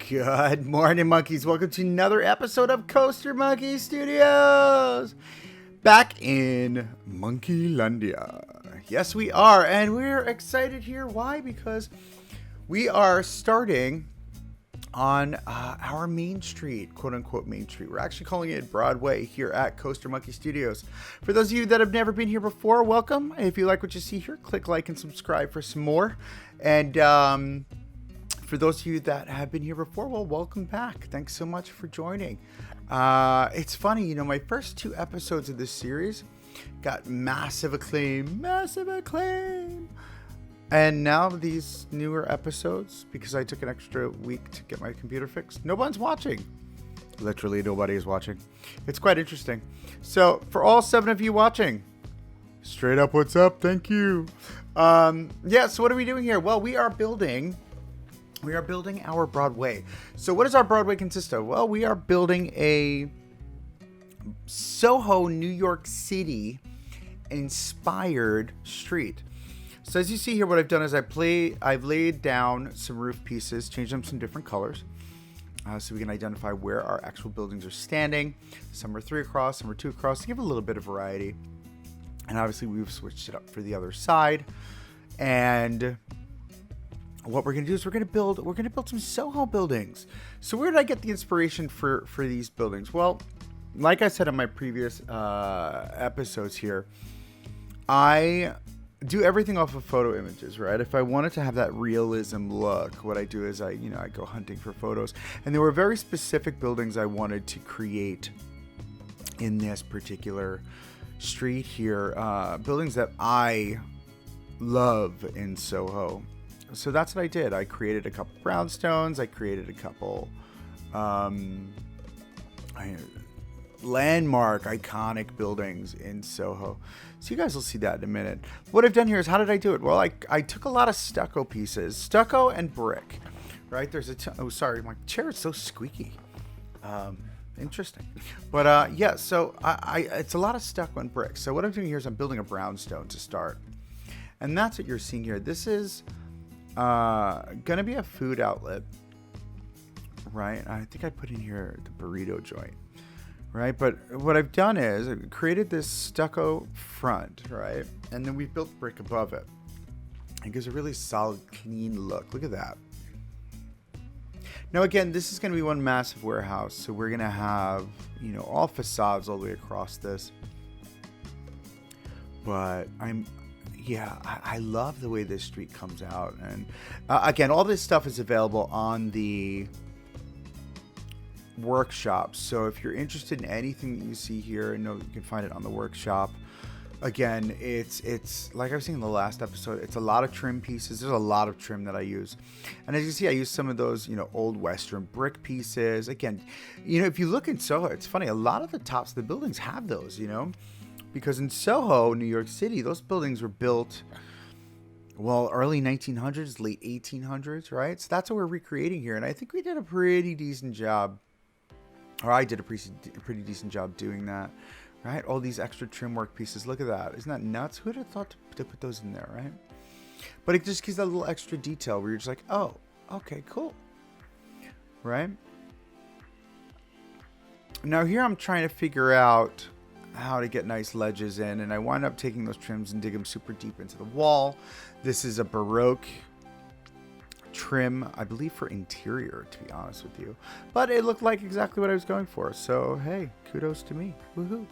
Good morning, monkeys. Welcome to another episode of Coaster Monkey Studios. Back in Monkeylandia. Yes, we are. And we're excited here. Why? Because we are starting on our main street, quote unquote main street. We're actually calling it Broadway here at Coaster Monkey Studios. For those of you that have never been here before, welcome. If you like what you see here, click like and subscribe for some more. And for those of you that have been here before, well, welcome back. Thanks so much for joining. It's funny, you know, my first two episodes of this series got massive acclaim. And now these newer episodes, because I took an extra week to get my computer fixed, no one's watching. Literally nobody is watching. It's quite interesting. So for all 7 of you watching, straight up, what's up? Thank you. So what are we doing here? Well, we are building our Broadway. So what does our Broadway consist of? Well, we are building a Soho, New York City inspired street. So as you see here, what I've done is I've laid down some roof pieces, changed them some different colors, so we can identify where our actual buildings are standing. Some are 3 across, some are 2 across, to give a little bit of variety. And obviously we've switched it up for the other side. And what we're going to do is we're going to build some Soho buildings. So where did I get the inspiration for these buildings? Well, like I said in my previous episodes here, I do everything off of photo images, right? If I wanted to have that realism look, what I do is I go hunting for photos. And there were very specific buildings I wanted to create in this particular street here. Buildings that I love in Soho. So that's what I did. I created a couple brownstones. I created a couple landmark, iconic buildings in Soho. So you guys will see that in a minute. What I've done here is, how did I do it? Well, I took a lot of stucco pieces, stucco and brick, right? There's oh, sorry, my chair is so squeaky. Interesting. But yeah, so it's a lot of stucco and brick. So what I'm doing here is I'm building a brownstone to start. And that's what you're seeing here. This is gonna be a food outlet, right? I think I put in here the burrito joint, right? But what I've done is I created this stucco front, right? And then we built brick above it. It gives a really solid, clean look. Look at that. Now again, this is going to be one massive warehouse, so we're going to have, all facades all the way across this. But I love the way this street comes out. And again, all this stuff is available on the workshop. So if you're interested in anything that you see here, you can find it on the workshop. Again, it's like I was saying in the last episode, it's a lot of trim pieces. There's a lot of trim that I use. And as you see, I use some of those, old Western brick pieces. Again, if you look in Soho, it's funny, a lot of the tops of the buildings have those, because in Soho, New York City, those buildings were built, well, early 1900s, late 1800s, right? So that's what we're recreating here. And I think we did a pretty decent job, or I did a pretty decent job doing that, right? All these extra trim work pieces. Look at that. Isn't that nuts? Who would have thought to put those in there, right? But it just gives that little extra detail where you're just like, oh, okay, cool, right? Now here I'm trying to figure out how to get nice ledges in, and I wind up taking those trims and dig them super deep into the wall. This is a Baroque trim, I believe, for interior, to be honest with you, but it looked like exactly what I was going for, so hey, kudos to me. Woohoo.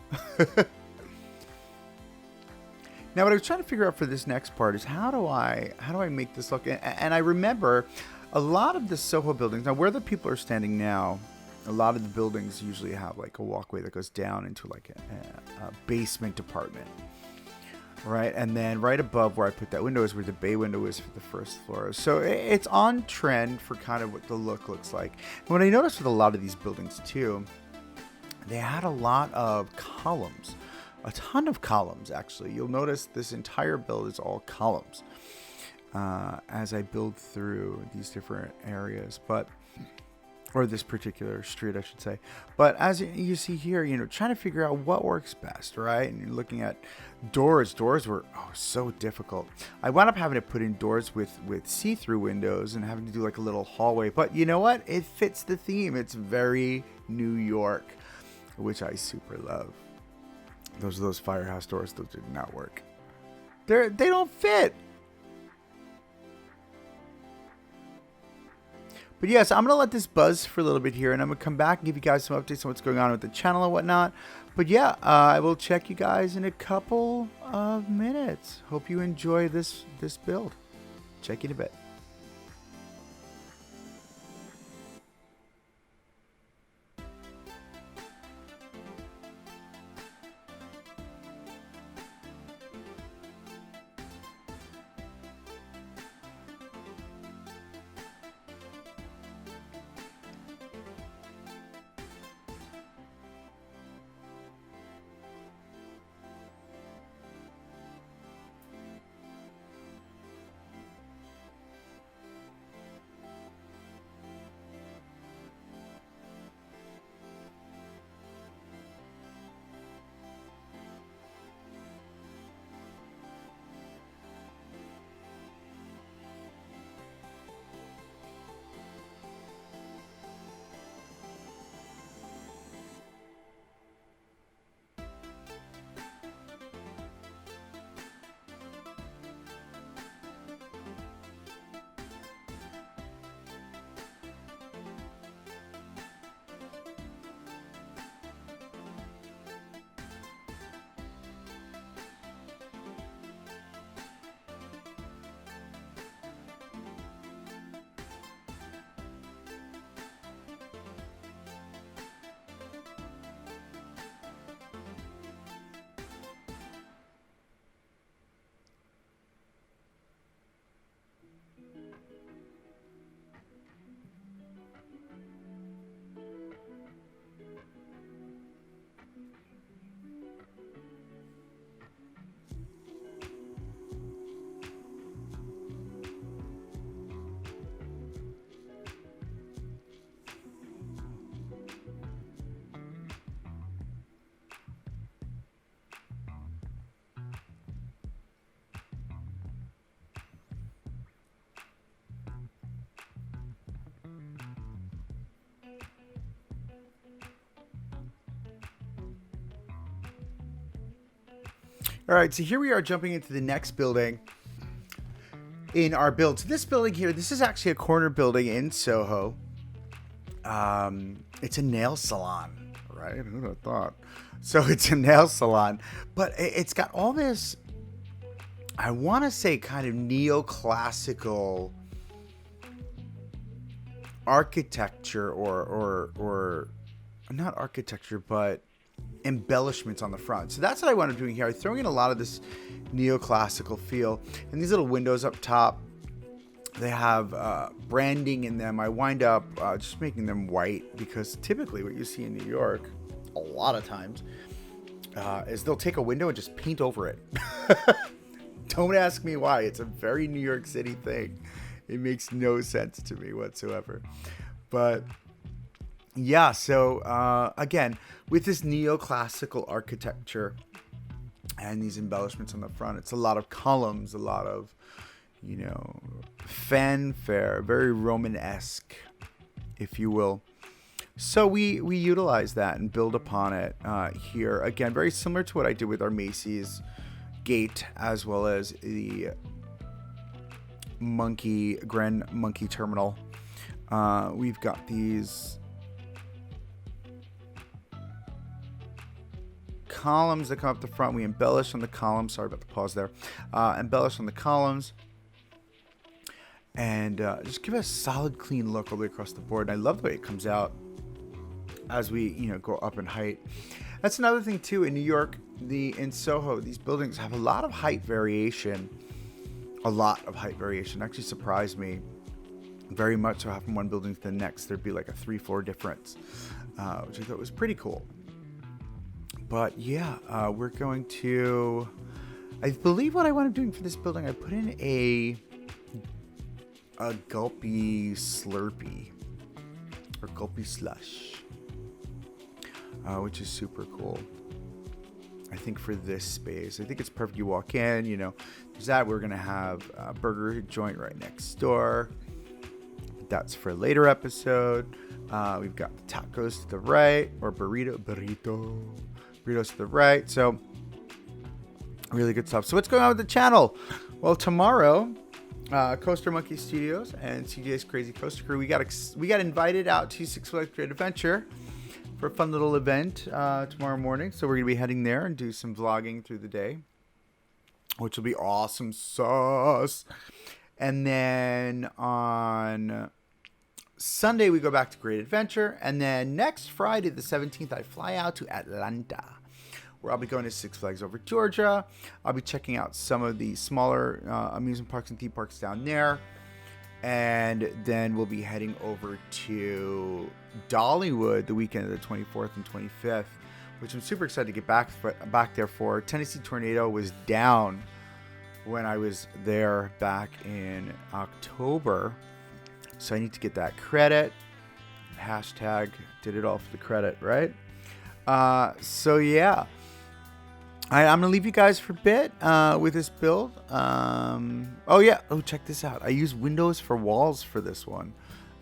Now what I was trying to figure out for this next part is how do I make this look, and I remember a lot of the Soho buildings, now where the people are standing now, a lot of the buildings usually have like a walkway that goes down into like a basement apartment, right? And then right above where I put that window is where the bay window is for the first floor. So it's on trend for kind of what the look looks like. And what I noticed with a lot of these buildings too, they had a lot of columns, a ton of columns actually. You'll notice this entire build is all columns as I build through these different areas. But or this particular street, I should say. But as you see here, trying to figure out what works best, right? And you're looking at doors. Doors were so difficult. I wound up having to put in doors with see-through windows and having to do like a little hallway. But you know what? It fits the theme. It's very New York, which I super love. Those firehouse doors, those did not work. They don't fit. But yes, I'm going to let this buzz for a little bit here, and I'm going to come back and give you guys some updates on what's going on with the channel and whatnot. But yeah, I will check you guys in a couple of minutes. Hope you enjoy this build. Check you in a bit. All right, so here we are jumping into the next building in our build. So this building here, this is actually a corner building in Soho. It's a nail salon, right? Who'd have thought? So it's a nail salon, but it's got all this, I want to say, kind of neoclassical architecture or not architecture, but embellishments on the front. So that's what I wound up doing here. I'm throwing in a lot of this neoclassical feel, and these little windows up top, they have branding in them. I wind up just making them white, because typically what you see in New York a lot of times is they'll take a window and just paint over it. Don't ask me why. It's a very New York City thing. It makes no sense to me whatsoever. But yeah, so again, with this neoclassical architecture and these embellishments on the front, it's a lot of columns, a lot of, fanfare, very Romanesque, if you will. So we utilize that and build upon it here. Again, very similar to what I did with our Macy's gate, as well as the Grand Monkey Terminal. We've got these columns that come up the front. We embellish on the columns. Sorry about the pause there. Embellish on the columns. And just give it a solid, clean look all the way across the board. And I love the way it comes out as we, go up in height. That's another thing too. In New York, in Soho, these buildings have a lot of height variation. Actually surprised me very much. So, from one building to the next, there'd be like a 3-4 difference, which I thought was pretty cool. But yeah, we're going to, I believe what I wound up doing for this building, I put in a gulpy slurpee or Gulpy Slush, which is super cool. I think for this space, I think it's perfect. You walk in, you know, there's that. We're going to have a burger joint right next door. That's for a later episode. We've got tacos to the right, or burritos to the right. So really good stuff. So what's going on with the channel? Well, tomorrow, Coaster Monkey Studios and CJ's Crazy Coaster Crew, we got invited out to Six Flags Great Adventure for a fun little event tomorrow morning. So we're going to be heading there and do some vlogging through the day, which will be awesome sauce. And then on Sunday, we go back to Great Adventure. And then next Friday, the 17th, I fly out to Atlanta, where I'll be going to Six Flags Over Georgia. I'll be checking out some of the smaller amusement parks and theme parks down there. And then we'll be heading over to Dollywood the weekend of the 24th and 25th, which I'm super excited to get back there for. Tennessee Tornado was down when I was there back in October. So I need to get that credit. Hashtag did it all for the credit, right? So yeah. I'm going to leave you guys for a bit with this build. Oh, yeah. Oh, check this out. I use windows for walls for this one.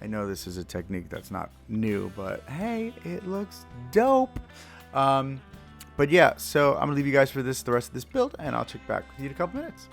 I know this is a technique that's not new, but hey, it looks dope. But yeah, so I'm going to leave you guys for the rest of this build, and I'll check back with you in a couple minutes.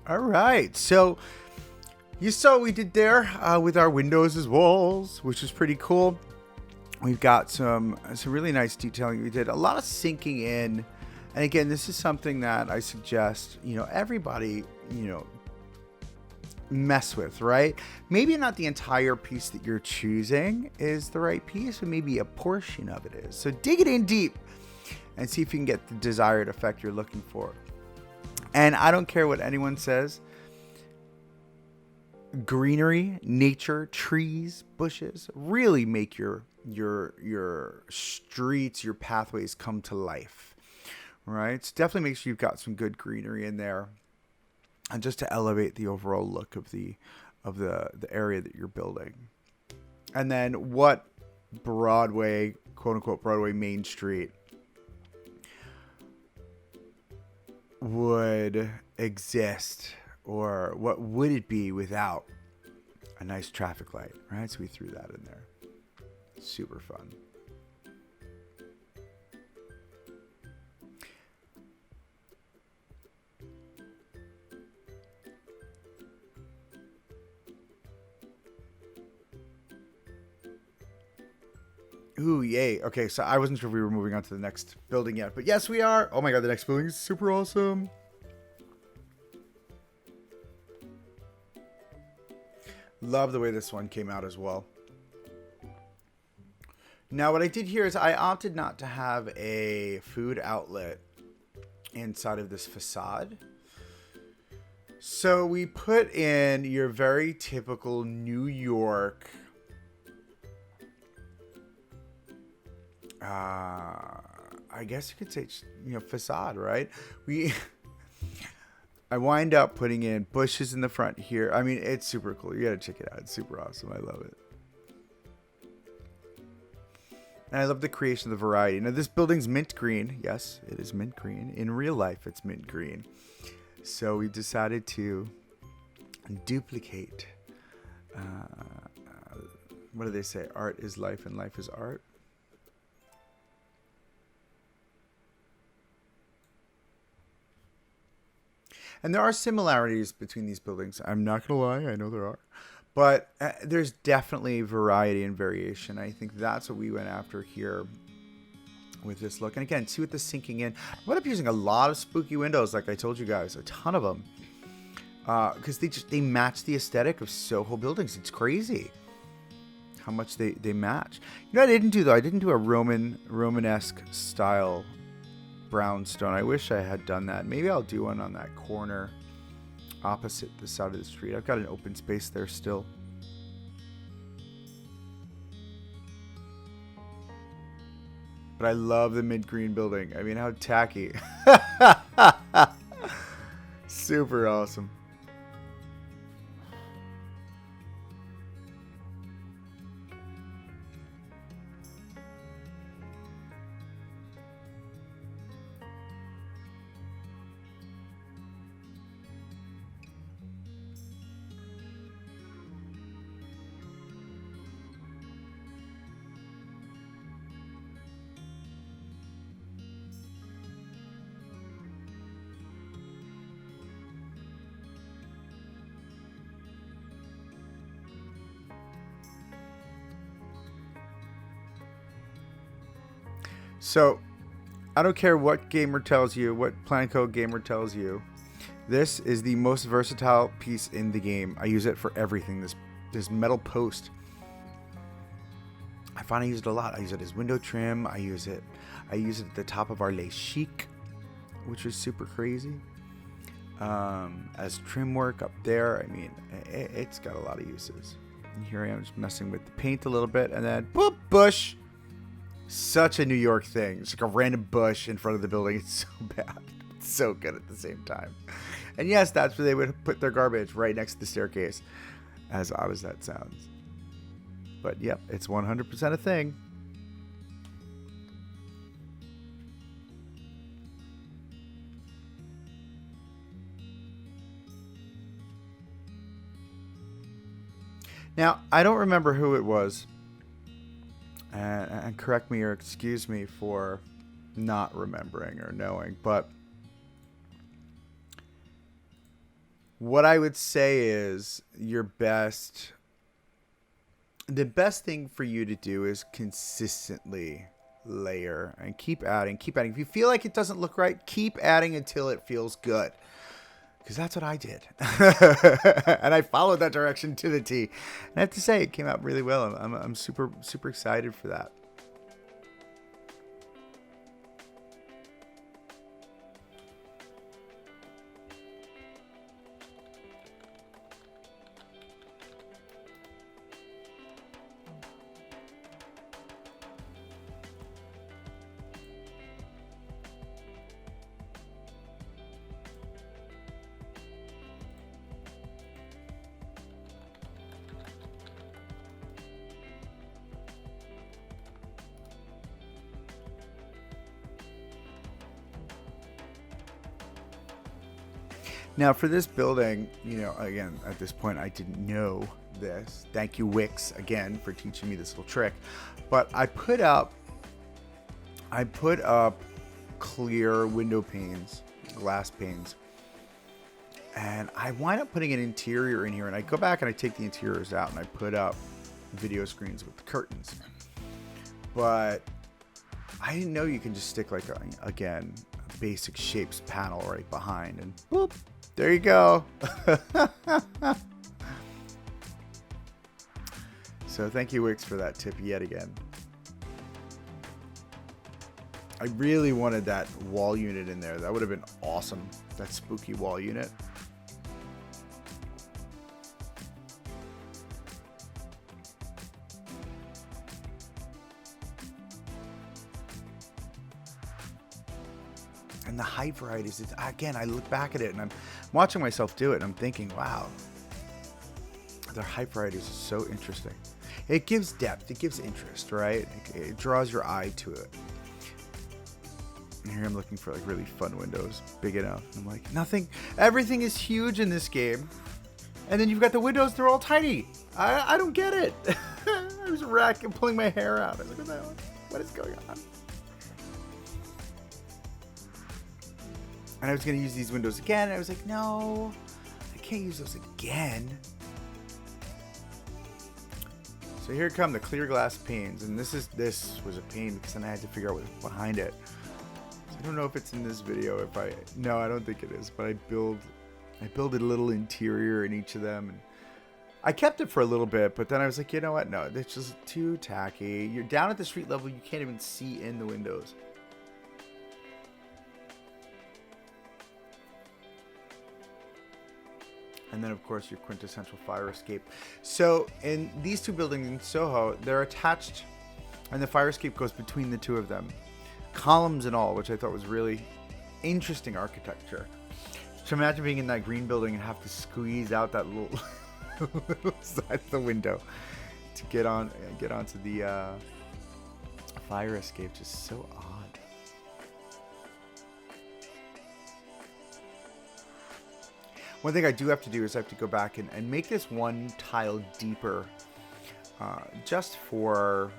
All right. So you saw what we did there with our windows as walls, which is pretty cool. We've got some really nice detailing. We did a lot of sinking in. And again, this is something that I suggest, everybody, mess with, right? Maybe not the entire piece that you're choosing is the right piece, but maybe a portion of it is. So dig it in deep and see if you can get the desired effect you're looking for. And I don't care what anyone says. Greenery, nature, trees, bushes really make your streets, your pathways come to life, right? So definitely make sure you've got some good greenery in there, and just to elevate the overall look of the area that you're building. And then what Broadway, quote unquote Broadway Main Street would exist, or what would it be without a nice traffic light, right? So we threw that in there. Super fun. Ooh, yay. Okay, so I wasn't sure if we were moving on to the next building yet, but yes, we are. Oh my god, the next building is super awesome. Love the way this one came out as well. Now, what I did here is I opted not to have a food outlet inside of this facade. So we put in your very typical New York I guess you could say, facade, right? I wind up putting in bushes in the front here. I mean, it's super cool. You gotta check it out. It's super awesome. I love it. And I love the creation of the variety. Now, this building's mint green. Yes, it is mint green. In real life, it's mint green. So we decided to duplicate. What do they say? Art is life and life is art. And there are similarities between these buildings. I'm not going to lie. I know there are. But there's definitely variety and variation. I think that's what we went after here with this look. And again, see with the sinking in. I went up using a lot of spooky windows, like I told you guys. A ton of them. Because they match the aesthetic of Soho buildings. It's crazy how much they match. You know what I didn't do, though? I didn't do a Romanesque style brownstone. I wish I had done that. Maybe I'll do one on that corner opposite the side of the street. I've got an open space there still. But I love the mid-green building. I mean, how tacky. Super awesome. So, I don't care what gamer tells you, what Plan Code gamer tells you. This is the most versatile piece in the game. I use it for everything. This metal post. I find I use it a lot. I use it as window trim. I use it at the top of our Le Chic, which is super crazy. As trim work up there. I mean, it's got a lot of uses. And here I am just messing with the paint a little bit, and then boop, bush. Such a New York thing. It's like a random bush in front of the building. It's so bad. It's so good at the same time. And yes, that's where they would put their garbage, right next to the staircase. As odd as that sounds. But yep, it's 100% a thing. Now, I don't remember who it was. And correct me or excuse me for not remembering or knowing, but What I would say is the best thing for you to do is consistently layer and keep adding, keep adding. If you feel like it doesn't look right, keep adding until it feels good. Because that's what I did. And I followed that direction to the T. And I have to say, it came out really well. I'm super, super excited for that. Now, for this building, you know, again, at this point, I didn't know this. Thank you, Wix, again, for teaching me this little trick. But I put up clear window panes, glass panes, and I wind up putting an interior in here. And I go back and I take the interiors out and I put up video screens with the curtains. But I didn't know you can just stick like a basic shapes panel right behind, and boop. There you go. So thank you, Wix, for that tip yet again. I really wanted that wall unit in there. That would have been awesome. That spooky wall unit. And the height varieties, again, I look back at it and I'm watching myself do it and I'm thinking, wow, their height varieties are so interesting. It gives depth, it gives interest, right? It draws your eye to it. And here I'm looking for like really fun windows, big enough. I'm like, everything is huge in this game. And then you've got the windows, they're all tiny. I don't get it. I was pulling my hair out. I was like, what is going on? And I was going to use these windows again. And I was like, no, I can't use those again. So here come the clear glass panes. And this was a pain because then I had to figure out what was behind it. So I don't know if it's in this video. No, I don't think it is. But I build a little interior in each of them. And I kept it for a little bit. But then I was like, you know what? No, it's just too tacky. You're down at the street level. You can't even see in the windows. And then, of course, your quintessential fire escape. So in these two buildings in Soho, they're attached, and the fire escape goes between the two of them. Columns and all, which I thought was really interesting architecture. So imagine being in that green building and have to squeeze out that little side of the window to get onto the fire escape. Just so odd. One thing I do have to do is I have to go back and make this one tile deeper, just for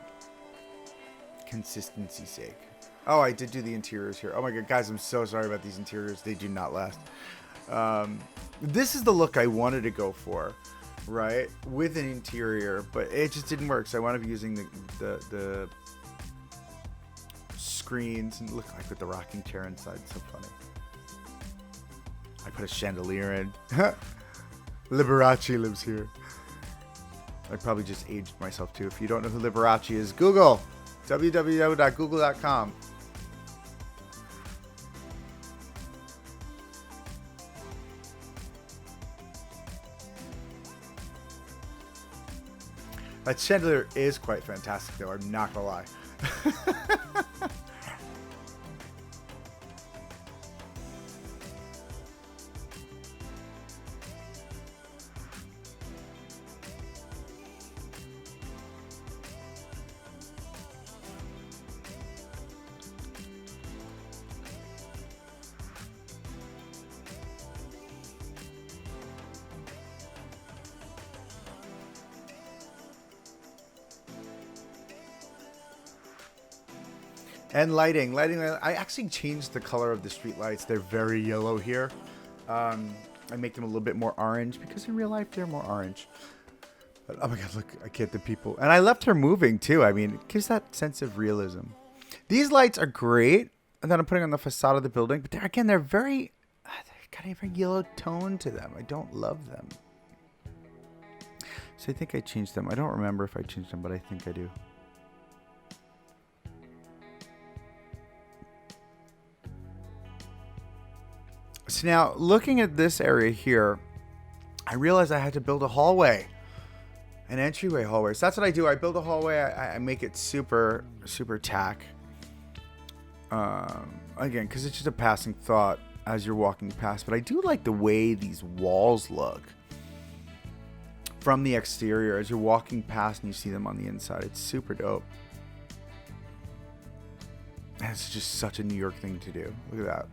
consistency's sake. Oh, I did do the interiors here. Oh my god, guys, I'm so sorry about these interiors. They do not last. This is the look I wanted to go for, right? With an interior, but it just didn't work. So I wound up using the screens and look like with the rocking chair inside. So funny. I put a chandelier in. Liberace lives here. I probably just aged myself too. If you don't know who Liberace is, Google. www.google.com. That chandelier is quite fantastic though, I'm not gonna lie. And lighting. I actually changed the color of the street lights. They're very yellow here. I make them a little bit more orange because in real life they're more orange. But oh my god, look, I get the people. And I left her moving too. I mean, it gives that sense of realism. These lights are great. And then I'm putting on the facade of the building. But again, they're very, they've got a very yellow tone to them. I don't love them. So I think I changed them. I don't remember if I changed them, but I think I do. So now, looking at this area here, I realized I had to build a hallway. An entryway hallway. So that's what I do. I build a hallway. I make it super, super tack. Again, because it's just a passing thought as you're walking past. But I do like the way these walls look from the exterior as you're walking past and you see them on the inside. It's super dope. And it's just such a New York thing to do. Look at that.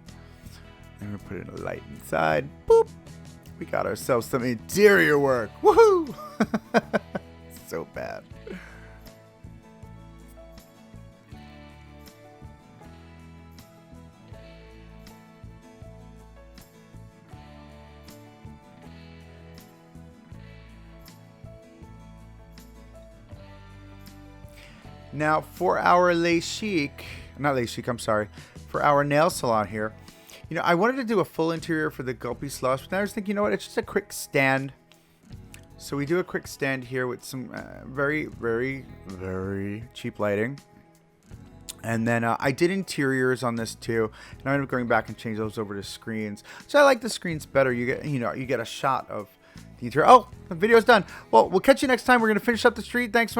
And we're putting a light inside. Boop. We got ourselves some interior work. Woohoo! So bad. Now, for our for our nail salon here, you know, I wanted to do a full interior for the Gulpy Slush, but then I was thinking, you know what, it's just a quick stand. So we do a quick stand here with some very, very, very cheap lighting. And then I did interiors on this too, and I ended up going back and change those over to screens. So I like the screens better. You get, you know, you get a shot of the interior. Oh, the video's done. Well, we'll catch you next time. We're gonna finish up the street. Thanks.